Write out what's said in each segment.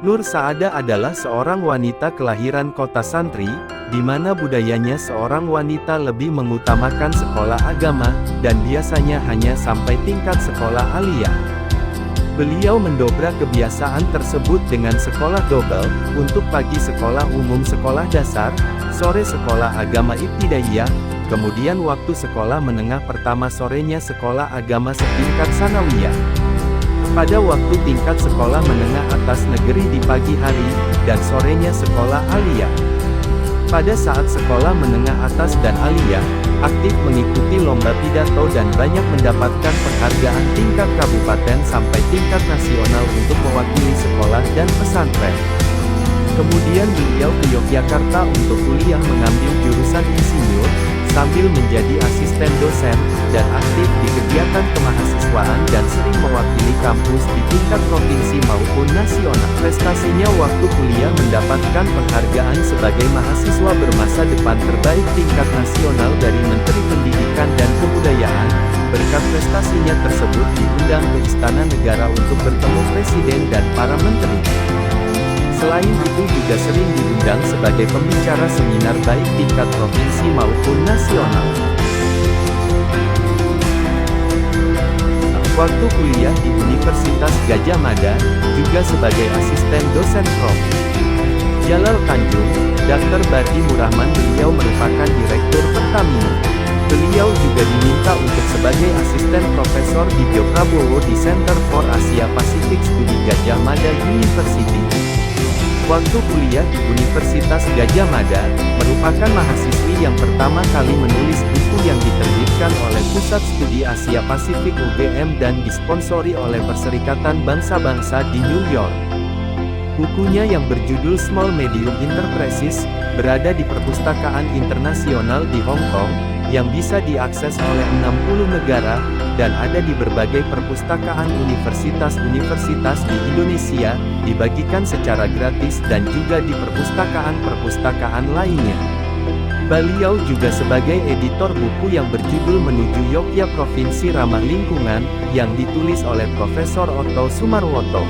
Nur Saada adalah seorang wanita kelahiran kota santri, di mana budayanya seorang wanita lebih mengutamakan sekolah agama, dan biasanya hanya sampai tingkat sekolah aliyah. Beliau mendobrak kebiasaan tersebut dengan sekolah double, untuk pagi sekolah umum sekolah dasar, sore sekolah agama ibtidaiyah, kemudian waktu sekolah menengah pertama sorenya sekolah agama setingkat sanawiyah. Pada waktu tingkat sekolah menengah atas negeri di pagi hari, dan sorenya sekolah aliyah. Pada saat sekolah menengah atas dan aliyah, aktif mengikuti lomba pidato dan banyak mendapatkan penghargaan tingkat kabupaten sampai tingkat nasional untuk mewakili sekolah dan pesantren. Kemudian beliau ke Yogyakarta untuk kuliah mengambil jurusan insinyur, sambil menjadi asisten dosen, dan aktif di kegiatan kemahasiswaan dan sering mewakili kampus di tingkat provinsi maupun nasional. Prestasinya waktu kuliah mendapatkan penghargaan sebagai mahasiswa bermasa depan terbaik tingkat nasional dari Menteri Pendidikan dan Kebudayaan. Berkat prestasinya tersebut diundang ke Istana Negara untuk bertemu Presiden dan para menteri. Selain itu juga sering diundang sebagai pembicara seminar baik tingkat provinsi maupun nasional. Waktu kuliah di Universitas Gadjah Mada, juga sebagai asisten dosen Prof. Jalal Tanjung, Dr. Bardi Murahman beliau merupakan Direktur Pertamina. Beliau juga diminta untuk sebagai asisten profesor di Prabowo di Center for Asia Pacific Studi Gadjah Mada University. Waktu kuliah di Universitas Gadjah Mada, merupakan mahasiswi yang pertama kali menulis buku yang diterbitkan oleh Pusat Studi Asia Pasifik UGM dan disponsori oleh Perserikatan Bangsa-Bangsa di New York. Bukunya yang berjudul Small Medium Enterprises, berada di Perpustakaan Internasional di Hong Kong, yang bisa diakses oleh 60 negara, dan ada di berbagai perpustakaan universitas-universitas di Indonesia, dibagikan secara gratis dan juga di perpustakaan-perpustakaan lainnya. Beliau juga sebagai editor buku yang berjudul Menuju Yogya Provinsi Ramah Lingkungan, yang ditulis oleh Profesor Otto Sumarwoto.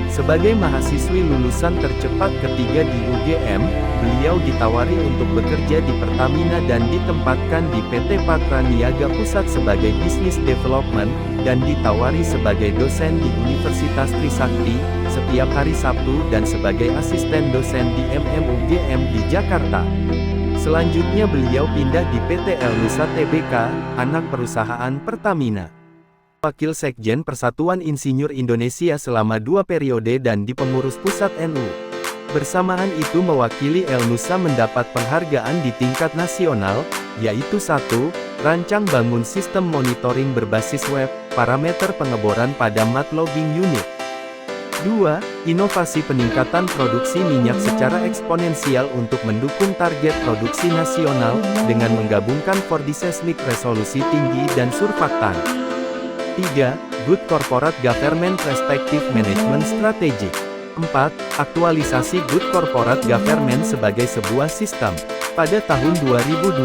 Sebagai mahasiswi lulusan tercepat ketiga di UGM, beliau ditawari untuk bekerja di Pertamina dan ditempatkan di PT Patra Niaga Pusat sebagai Business Development, dan ditawari sebagai dosen di Universitas Trisakti, setiap hari Sabtu dan sebagai asisten dosen di UGM di Jakarta. Selanjutnya beliau pindah di PT El Nusa Tbk, anak perusahaan Pertamina. Wakil Sekjen Persatuan Insinyur Indonesia selama 2 periode dan di pengurus pusat NU. Bersamaan itu mewakili El Nusa mendapat penghargaan di tingkat nasional, yaitu 1. Rancang bangun sistem monitoring berbasis web, parameter pengeboran pada mud logging unit. 2. Inovasi peningkatan produksi minyak secara eksponensial untuk mendukung target produksi nasional, dengan menggabungkan seismic resolusi tinggi dan surfaktan. 3. Good Corporate Government Perspective Management Strategy. 4. Aktualisasi Good Corporate Government sebagai sebuah sistem. Pada tahun 2012,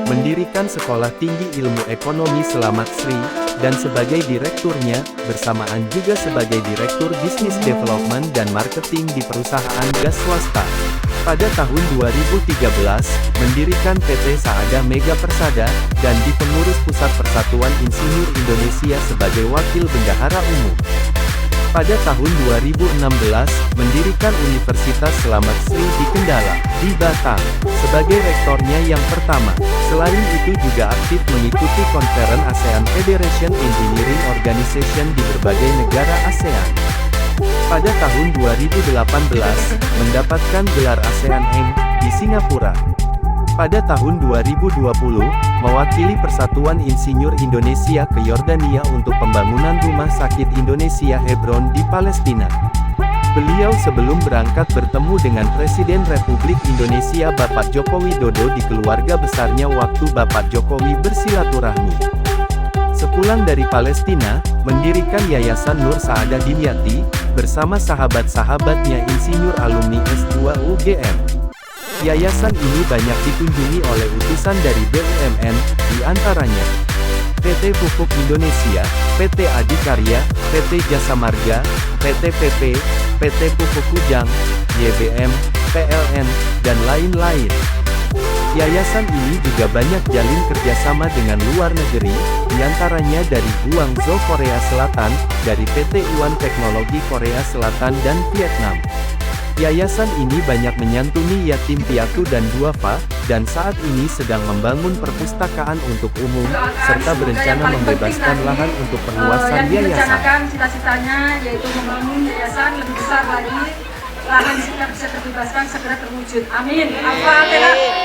mendirikan Sekolah Tinggi Ilmu Ekonomi Selamat Sri, dan sebagai direkturnya, bersamaan juga sebagai Direktur Business Development dan Marketing di perusahaan gas swasta. Pada tahun 2013, mendirikan PT Saada Mega Persada, dan di pengurus Pusat Persatuan Insinyur Indonesia sebagai Wakil Bendahara Umum. Pada tahun 2016, mendirikan Universitas Selamat Sri di Kendala, di Batam, sebagai rektornya yang pertama. Selain itu juga aktif mengikuti konferen ASEAN Federation Engineering Organization di berbagai negara ASEAN. Pada tahun 2018, mendapatkan gelar ASEAN Heng di Singapura. Pada tahun 2020, mewakili Persatuan Insinyur Indonesia ke Yordania untuk pembangunan Rumah Sakit Indonesia Hebron di Palestina. Beliau sebelum berangkat bertemu dengan Presiden Republik Indonesia Bapak Joko Widodo di keluarga besarnya waktu Bapak Jokowi bersilaturahmi. Sepulang dari Palestina, mendirikan Yayasan Nur Saada Dimyati, bersama sahabat-sahabatnya insinyur alumni S2 UGM. Yayasan ini banyak dikunjungi oleh utusan dari BUMN, di antaranya PT Pupuk Indonesia, PT Adikarya, PT Jasa Marga, PT PP, PT Pupuk Kujang, YBM, PLN, dan lain-lain. Yayasan ini juga banyak jalin kerjasama dengan luar negeri, diantaranya dari Guangzhou Korea Selatan, dari PT Iwan Teknologi Korea Selatan dan Vietnam. Yayasan ini banyak menyantuni yatim piatu dan duafa, dan saat ini sedang membangun perpustakaan untuk umum, serta berencana membebaskan lahan untuk perluasan yang yayasan. direncanakan cita-citanya yaitu membangun yayasan lebih besar lagi, lahan sehingga bisa terbebaskan segera terwujud. Amin. Al-Fatihah.